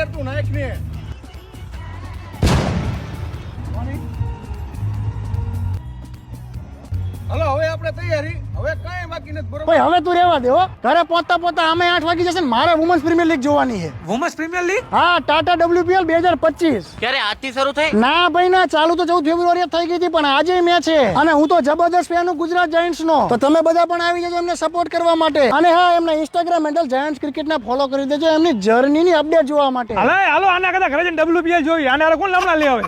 યાર તું નાખ ને હલો હવે આપણે તૈયારી હવે કાંઈ બાકી નથી બરોબર ભાઈ હવે તું રહેવા દે હો ઘરે પહોંચતા પહોંચતા આમે 8 વાગી જશે ને મારે વુમન્સ પ્રીમિયર લીગ જોવાની છે વુમન્સ પ્રીમિયર લીગ હા ટાટા WPL 2025 ક્યારે આજથી શરૂ થઈ? ના ભાઈ ના ચાલુ તો 14 ફેબ્રુઆરી થઈ ગઈ હતી પણ આજે મેચ છે અને હું તો જબરદસ્ત ફેન છું ગુજરાત જાયન્ટ્સ નો તો તમે બધા પણ આવી જજો એમને સપોર્ટ કરવા માટે અને હા એમના ઇન્સ્ટાગ્રામ હેન્ડલ જાયન્ટ્સ ક્રિકેટ ના ફોલો કરી દેજો એમની જર્ની ની અપડેટ જોવા માટે હાલો આના કરતા ઘરે જઈને WPL જોઈ આને કોણ લમણા લે આવે